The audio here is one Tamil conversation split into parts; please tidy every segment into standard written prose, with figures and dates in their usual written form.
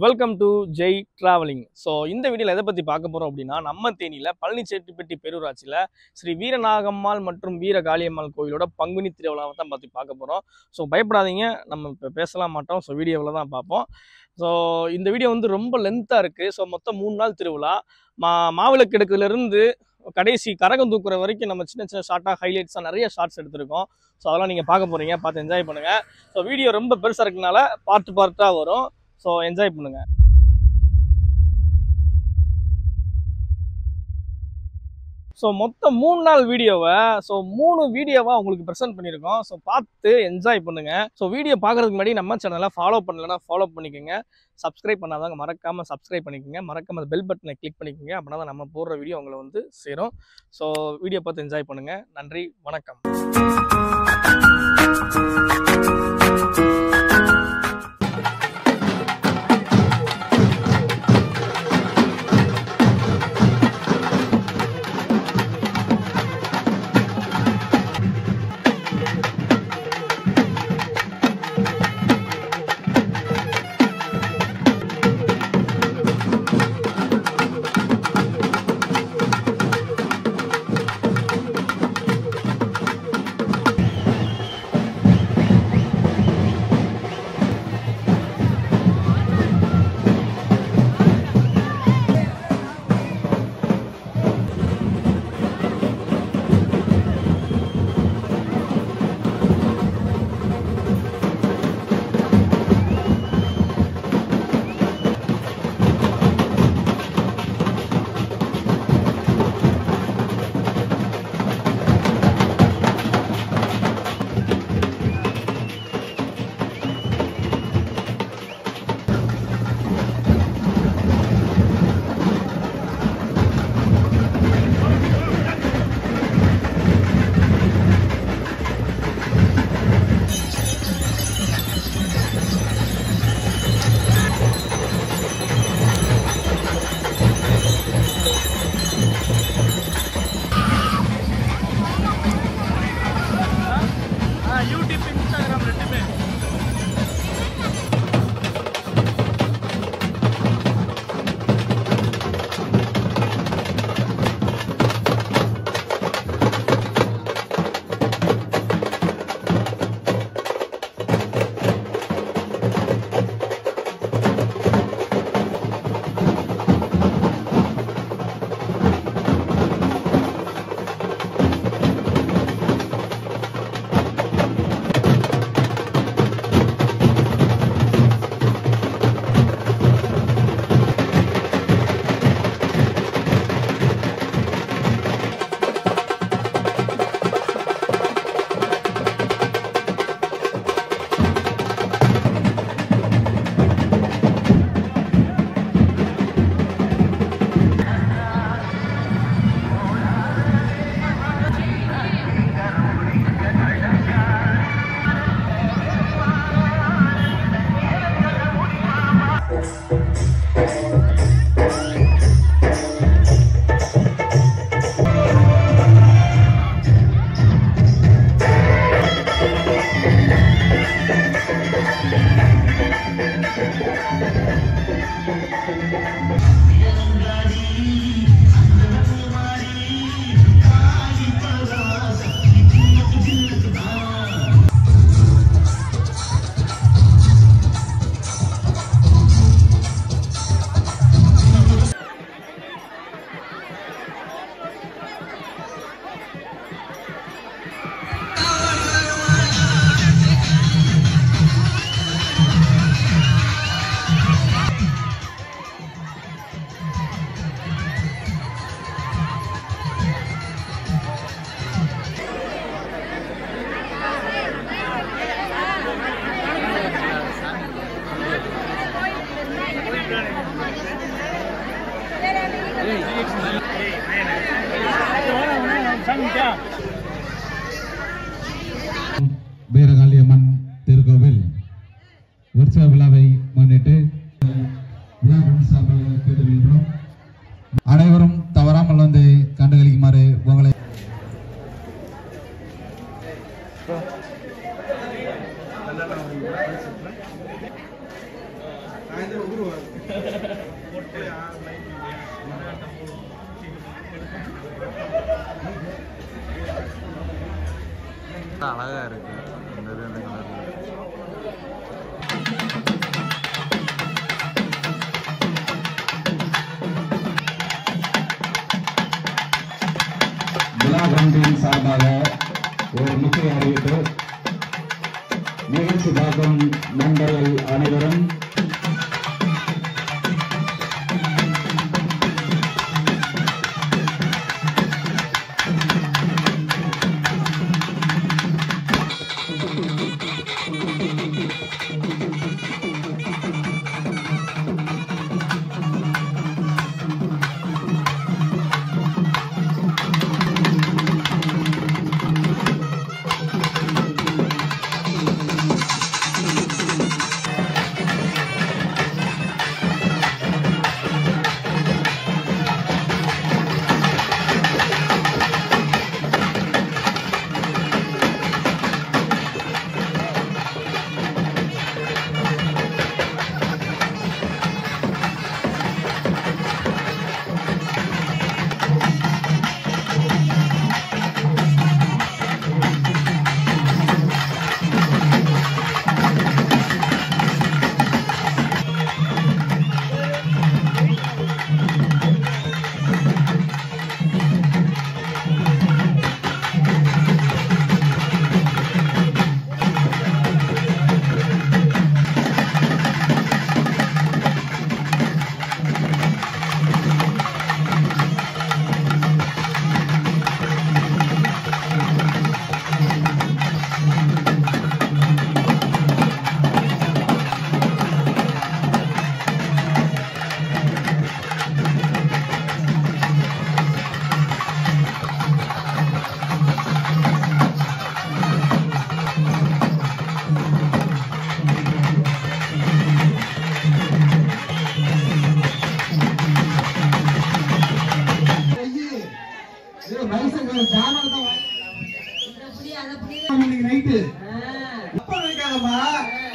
Welcome to Jai travelling. So இந்த வீடியோவில் எதை பற்றி பார்க்க போகிறோம் அப்படின்னா, நம்ம தேனியில் பழனிச்சேட்டுப்பட்டி பேரூராட்சியில் ஸ்ரீ வீரநாகம்மாள் மற்றும் வீர காளியம்மாள் கோயிலோட பங்குனி திருவிழாவை தான் பற்றி பார்க்க போகிறோம். ஸோ பயப்படாதீங்க, நம்ம இப்போ பேசலாம் மாட்டோம். ஸோ வீடியோவில் தான் பார்ப்போம். ஸோ இந்த வீடியோ வந்து ரொம்ப லென்த்தாக இருக்குது. ஸோ மொத்தம் 3 நாள் திருவிழா. மாவிளக்கெடுக்குலேருந்து கடைசி கரகம் தூக்குற வரைக்கும் நம்ம சின்ன சின்ன ஷார்ட்டாக ஹைலைட்ஸாக நிறைய ஷார்ட்ஸ் எடுத்திருக்கோம். ஸோ அதெல்லாம் நீங்கள் பார்க்க போகிறீங்க, பார்த்து என்ஜாய் பண்ணுங்கள். ஸோ வீடியோ ரொம்ப பெருசாக இருக்கனால பார்ட்டாக வரும். ஸோ என்ஜாய் பண்ணுங்க. ஸோ மொத்தம் 3 நாள் வீடியோவை 3 வீடியோவாக உங்களுக்கு ப்ரெசென்ட் பண்ணியிருக்கோம். ஸோ பார்த்து என்ஜாய் பண்ணுங்க. ஸோ வீடியோ பார்க்குறதுக்கு முன்னாடி நம்ம சேனலை ஃபாலோ பண்ணலைன்னா ஃபாலோ பண்ணிக்கோங்க. சப்ஸ்கிரைப் பண்ணாதாங்க மறக்காமல் சப்ஸ்கிரைப் பண்ணிக்கோங்க. மறக்காமல் பெல் பட்டனை கிளிக் பண்ணிக்கோங்க. அப்படின்னா தான் நம்ம போடுற வீடியோ உங்களை வந்து சேரும். ஸோ வீடியோ பார்த்து என்ஜாய் பண்ணுங்க. நன்றி, வணக்கம். யூடியூப், இன்ஸ்டாகிராம் ரெண்டுமே. வீரகாளியம்மன் திருக்கோவில் உற்சவ விழாவை முன்னிட்டு கேட்டுக்கொள்கிறோம். அனைவரும் தவறாமல் வந்து கண்டுகளிக்குமாறு உங்களை அழகா இருக்கு இந்த கலர். விழா கமிட்டியின் சார்பாக ஒரு முக்கிய அறிவிப்பு. நிகழ்ச்சி பார்க்கும் நண்பர்கள் அனைவரும்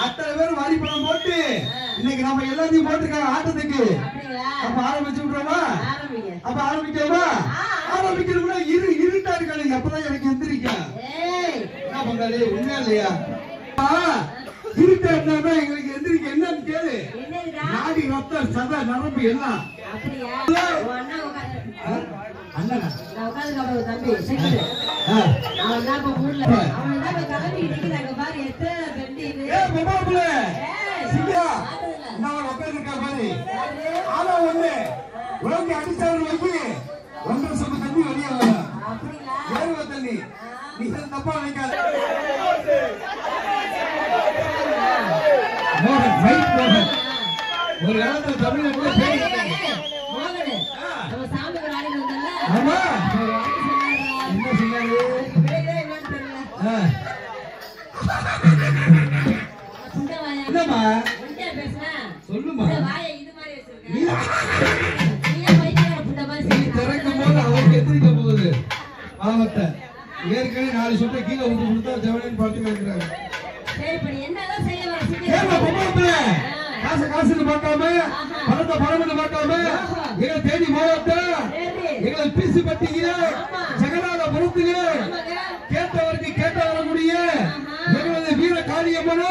அத்தனை பேரும் வாரி பணம் போட்டு இன்னைக்கு நம்ம எல்லாத்தையும் போட்டுருக்காங்க ஆட்டத்துக்கு. அப்ப ஆரம்பிச்சு விடுறோமா? அப்ப ஆரம்பிக்கலாமா? ஆரம்பிக்கிறோம்னா இருட்டா இருக்காங்க. அப்பதான் எனக்கு எந்திரிக்க என்ன பண்றாரு? உண்மையா இல்லையா? இருட்டா இருந்தா எங்களுக்கு எந்திரிக்க என்னன்னு கேளு. நாடி ரத்தம் சதை நரம்பு எல்லாம் அண்ணனா அடிச்சாரு ஒன்றரை சொந்த தண்ணி வெளியே ஏறுவ தண்ணி. நீ தப்பா நினைக்காத. ஒரு காலத்துல தமிழ்ல கூட ஆமா என்ன சொன்னாரு? என்னமா சொல்லுமா? திறக்கும் போது அவருக்கு எத்திரிக்க போகுது பாவத்தை. ஏற்கனவே 4 சொட்டை கீழே விட்டு கொடுத்தா ஜவனின்னு படுத்து வைக்கிறாங்க. காசுன்னு பார்க்காம பணத்தை பணம்னு பார்க்காம எங்களை தேடி மாவட்ட எங்களை பீசு பட்டிங்க ஜெகநாத புறத்துக்கு கேட்டவருக்கு கேட்ட வரக்கூடிய எங்களது வீர காளியம்மன்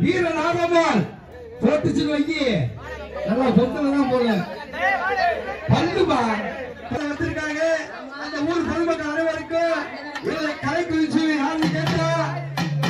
வீர நாகம்மாள் போட்டுச்சு வைக்கி நல்லா பொருத்தலாம் போல பல்லுமா வச்சிருக்காங்க. அந்த ஊர் பொதுமக்கள் அனைவருக்கும் இவரை கலை குதிச்சு யாருன்னு கேட்டா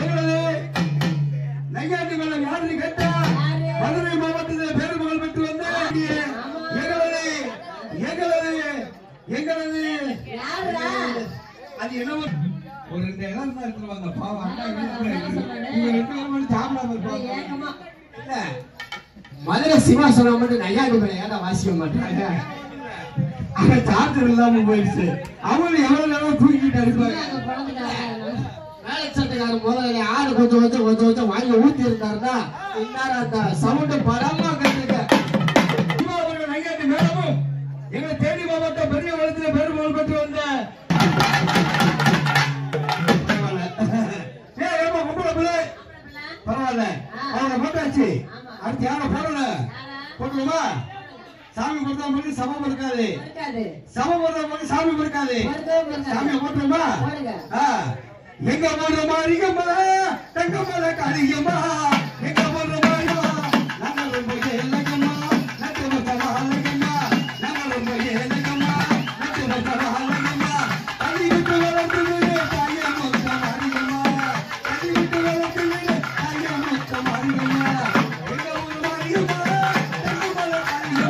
எங்களது நையாண்டி மேளம் யாருன்னு கேட்டா மதுரை மாவட்டத்தில் பெருமகள் பெற்று வந்த எங்களது அது என்ன ஒரு 2 இடம் தான் எடுத்துருவாங்க பாவம். சாப்பிடாம இருப்பாங்க. மதுரை சிவாசனம் மட்டும் நையாண்டி மேளம் ஏடா வாசிக்க மாட்டாங்க. சார்ஜர் இல்லாம போயிடுச்சு. அவங்களும் எவ்வளவு நேரம் தூக்கிட்டு அடிப்பாங்க. வேலைச்சட்டக்காரர் முதல்ல ஆடு கொஞ்சம் வாங்கி ஊத்தி இருந்தாருன்னா இந்நேரம் அந்த சவுண்ட் படமா கட்டுங்க. நையாண்டி மேடமும் எங்க தேனி மாவட்டம் பெரிய வளத்துல பெருமாள் பெற்று வந்த பரவாயில்ல பரவாயில்ல அவங்க போட்டாச்சு அடுத்து யார போடல போட்டுருமா சாமி பொறுத்த மட்டும் சமம் இருக்காது சமம் பொறுத்த மட்டும் சாமி இருக்காது சாமி போட்டுருமா எங்க போடுற மாதிரிங்கம்மா தங்கம்மா காரியம்மா எங்க போடுற மாதிரிமா நாங்க ரொம்ப ஏழகம்மா நட்டு மொத்தமா அழகம்மா நாங்க ரொம்ப ஏழகம்மா நட்டு மொத்தமா அழகம்மா தள்ளி விட்டு வளர்த்துது தாய மொத்தம் அறியம்மா தள்ளி விட்டு வளர்த்துது தாய மொத்தம் அறியம்மா எங்க ஊர் மாரியம்மா தங்கம்மா காரியம்மா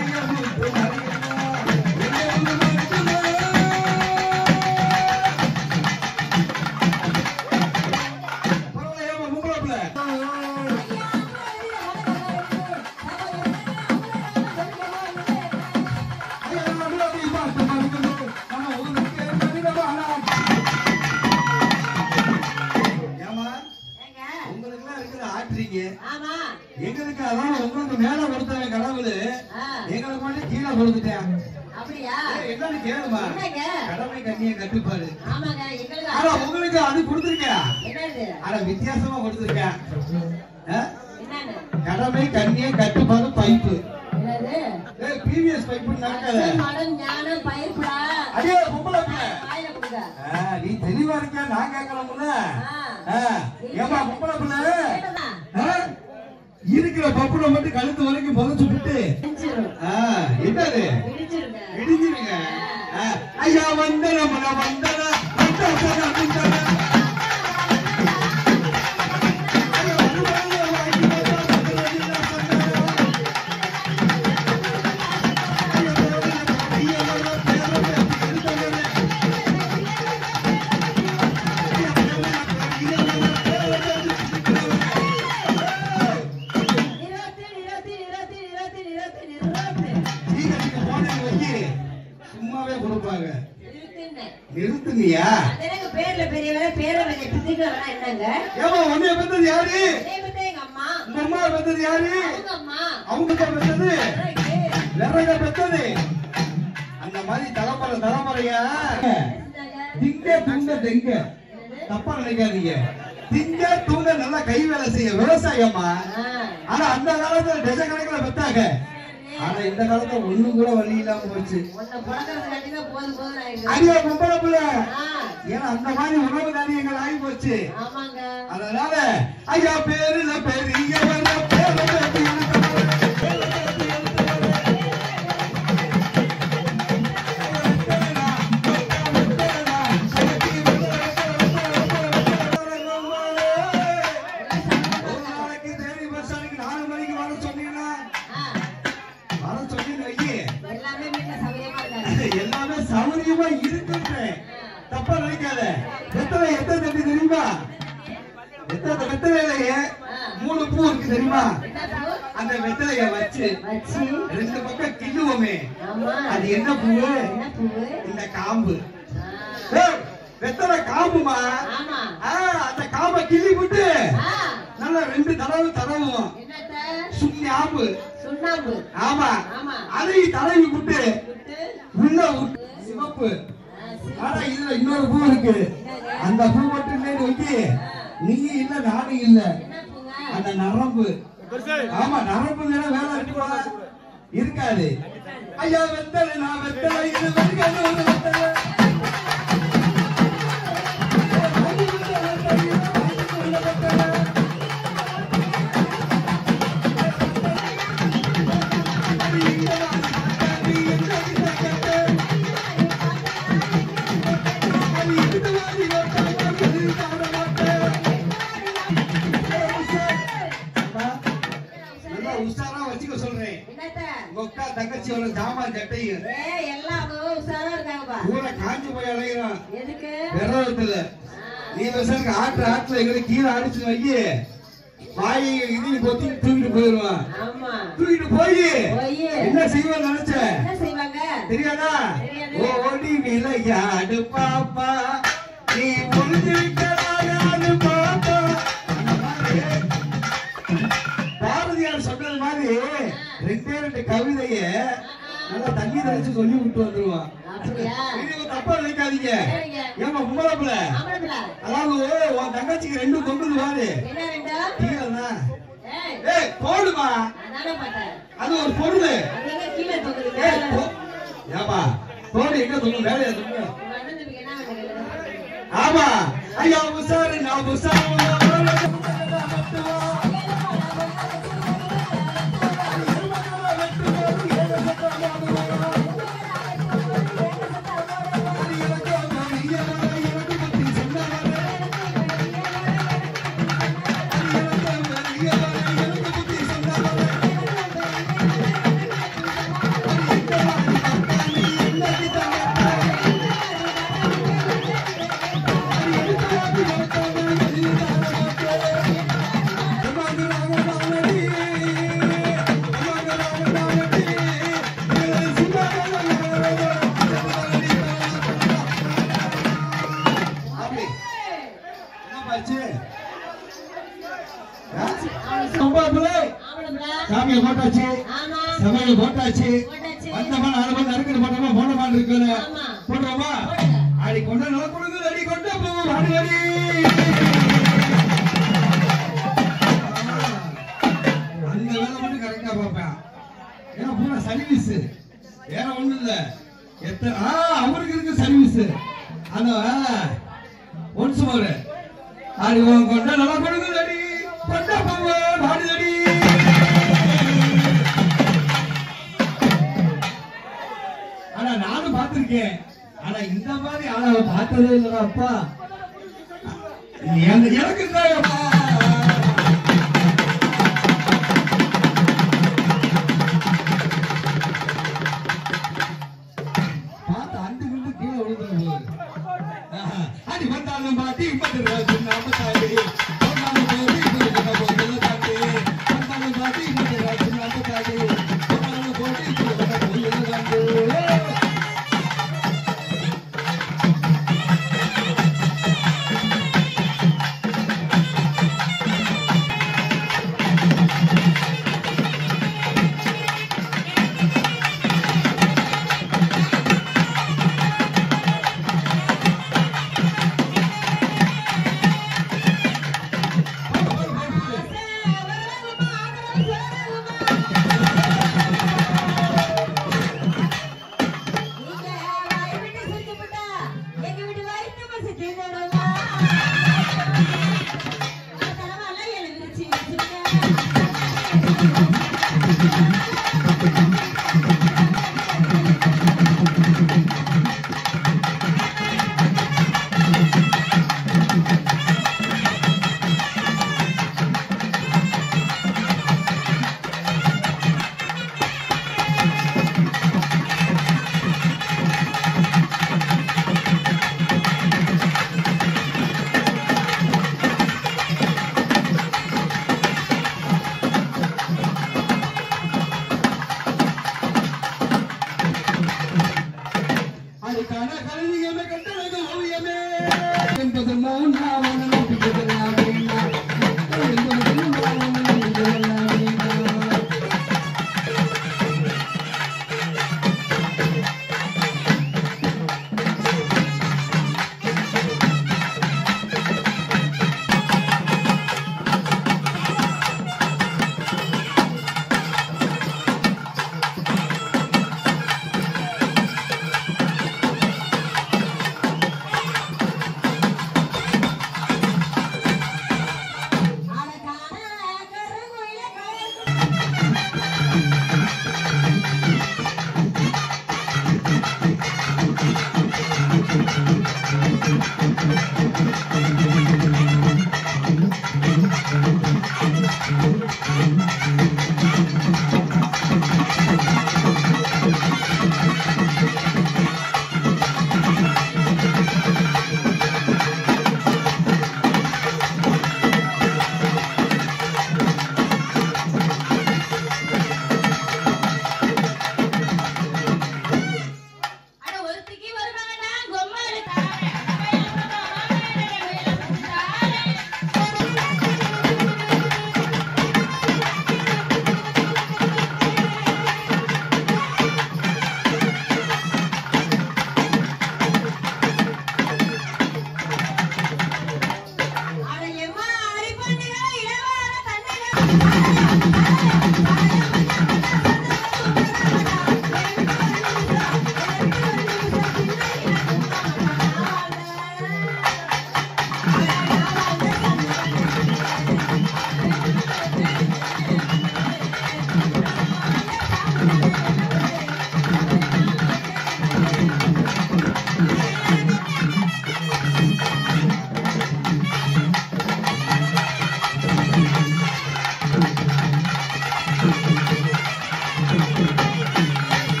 எங்க ஊர் மாரியம்மா எங்களுக்கு அதான் உங்களுக்கு மேல கொடுத்தவன் கடவுள் எங்களுக்கு மட்டும் கீழே கொடுத்துட்டேன் என்னன்னு கேளுமா கடமை கண்ணிய கட்டுப்பாடு ஆனா உங்களுக்கு அது கொடுத்துருக்கேன் ஆனா வித்தியாசமா கொடுத்துருக்கேன் கடமை கண்ணிய கட்டுப்பாடு பைப்பு பிவிஎஸ் பைப்பு நடக்காத அடியே பொம்பளை நீ தெளிவா இருக்க நான் கேட்கலாம்ல ஏமா பொம்பளை பிள்ளை இருக்கிற பப்புல மட்டும் கழுத்து வரைக்கும் புதைச்சு விட்டு என்னது இடிஞ்சிருங்க ஐயா வந்தன வந்தன சும்மாவே கொடுப்பாங்க நிறுத்துங்கயா பேர்ல பெரியவங்க பேரை என்னங்க ஏமா உன்னைய பெத்தது யாரு எங்க அம்மா உங்க அம்மா பெத்தது யாரு அவங்க பெத்தது வேறங்க பெத்தது அந்த மாதிரி தலைமுறையா திங்க தூங்க தெங்க தப்பா நினைக்காதீங்க திங்க தூங்க நல்லா கை வேலை செய்ய விவசாயம்மா ஆனா அந்த காலத்துல டஜ கணக்குல பெத்தாங்க ஆனா இந்த காலத்துல ஒண்ணு கூட வழி இல்லாம போச்சு அடியா பொம்பளை பிள்ளை ஏன்னா அந்த மாதிரி உணவு தானியங்கள் ஆகி போச்சு அதனால ஐயா பேருல பெரியவர எல்லாமே சௌரியமா இருக்கு தப்பா நினைக்காத வெத்தலை எத்தனை தம்பி தெரியுமா எத்தனை வெத்தலையிலேயே 3 பூ இருக்கு தெரியுமா அந்த வெத்தலைய வச்சு 2 பக்கம் கிள்ளுவோமே அது என்ன பூ இந்த காம்பு வெத்தலை காம்புமா அந்த காம்பை கிள்ளி விட்டு நல்லா 2 தடவை தடவுவோம் சுண்ணாம்பு ஆமா அதை தடவி விட்டு உள்ள சிவப்பு ஆனா இதுல இன்னொரு பூ இருக்கு அந்த பூ மட்டும் வைக்க நீ இல்ல நானும் இல்ல அந்த நரம்பு ஆமா நரம்பு வேலை இருக்காது ஐயா வெத்தலை நான் வெத்தலை இது வெறுகனூர் வெத்தலை தங்கச்சியோட ஜாமான் கட்டையும் ஊரை காஞ்சி போய் அலைகிறான் விரதத்துல நீ பேசுறதுக்கு ஆட்டுல எங்களுக்கு கீழே அடிச்சு வைக்கி வாயை இதையும் பொத்தி தூக்கிட்டு போயிடுவான் தூக்கிட்டு போய் என்ன செய்வான்னு நினைச்ச தெரியாதா ஓடி விளையாடு பாப்பா நீ முடிஞ்சு விட்டாடு பாப்பா பாரதியார் சொன்னது மாதிரி ரெண்டு கவிதைய நல்லா தண்ணி தெளிச்சு சொல்லி விட்டு வந்துருவான் தப்பா நினைக்காதீங்க ஏமா பொம்பளப்புல அதாவது உன் தங்கச்சிக்கு ரெண்டும் கொண்டு வாரு போடுமா அது ஒரு பொருள் ஏமா தோடு எங்க தொங்கும் வேலையா தொங்கும் ஆமா ஐயா உசாரு நான் உசாரு சாமியை போட்டாச்சு சமையல் போட்டாச்சு வந்தமா 4 மணி அறுக்கிட்டு போட்டோமா போனமா இருக்குன்னு போடுறோமா அடி கொண்ட நில கொடுக்குது அடி கொண்ட போவோம் அடி அடி அந்த வேலை மட்டும் கரெக்டா பார்ப்பேன் ஏன்னா பூரா சர்வீஸ் வேற ஒண்ணும் இல்ல அவருக்கு இருக்கு சர்வீஸ் அந்த ஒன்ஸ் மோர் அடி கொண்ட நில கொடுக்குது அடி கொண்ட போவோம் அடி அடி நானும் பார்த்திருக்கேன் ஆனா இந்த மாதிரி ஆளை பார்த்ததே இல்லடா அப்பா எனக்கு இருந்தாயப்பா பார்த்து அண்டு கொண்டு கீழே விழுந்து அடி வந்தாலும் பாட்டி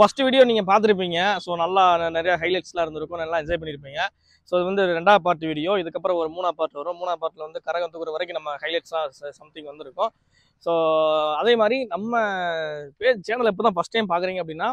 ஃபர்ஸ்ட் வீடியோ நீங்கள் பார்த்துருப்பீங்க. ஸோ நல்லா நிறைய ஹைலைட்ஸ்லாம் இருந்திருக்கும், நல்லா என்ஜாய் பண்ணியிருப்பீங்க. ஸோ இது வந்து 2வது பார்ட் வீடியோ. இதுக்கப்புறம் ஒரு 3வது பார்ட் வரும். 3வது பார்ட்டில் வந்து கரகம் தூக்குற வரைக்கும் நம்ம ஹைலைட்ஸாக சம்திங் வந்துருக்கும். ஸோ அதே மாதிரி நம்ம சேனலை இப்போ தான் ஃபஸ்ட் டைம் பார்க்குறீங்க அப்படின்னா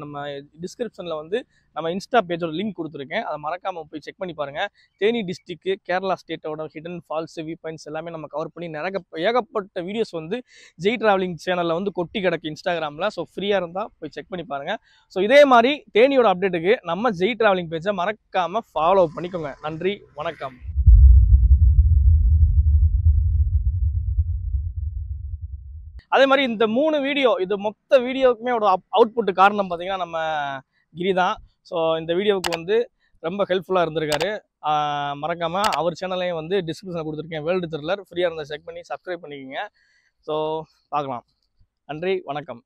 நம்ம டிஸ்கிரிப்ஷனில் வந்து நம்ம இன்ஸ்டா பேஜோட லிங்க் கொடுத்துருக்கேன். அதை மறக்காமல் போய் செக் பண்ணி பாருங்கள். தேனி டிஸ்ட்ரிக்ட் கேரளா ஸ்டேட்டோட ஹிடன் ஃபால்ஸ் வியூ பாயிண்ட்ஸ் எல்லாமே நம்ம கவர் பண்ணி ஏகப்பட்ட வீடியோஸ் வந்து ஜெய் டிராவலிங் சேனலில் வந்து கொட்டி கிடக்கு இன்ஸ்டாகிராமில். ஸோ ஃப்ரீயாக இருந்தால் போய் செக் பண்ணி பாருங்கள். ஸோ இதே மாதிரி தேனியோட அப்டேட்டுக்கு நம்ம ஜெய் டிராவலிங் பேஜை மறக்காமல் ஃபாலோ பண்ணிக்கோங்க. நன்றி, வணக்கம். அதே மாதிரி இந்த 3 வீடியோ, இது மொத்த வீடியோவுக்குமே அவுட்புட் காரணம் பார்த்தீங்கன்னா நம்ம கிரி தான். ஸோ இந்த வீடியோவுக்கு வந்து ரொம்ப ஹெல்ப்ஃபுல்லாக இருந்திருக்காரு. மறக்காமல் அவர் சேனலையும் வந்து டிஸ்கிரிப்ஷனில் கொடுத்துருக்கேன், வேர்ல்டு த்ரில்லர். ஃப்ரீயாக இருந்தால் செக் பண்ணி சப்ஸ்கிரைப் பண்ணிக்கோங்க. ஸோ பார்க்கலாம். நன்றி, வணக்கம்.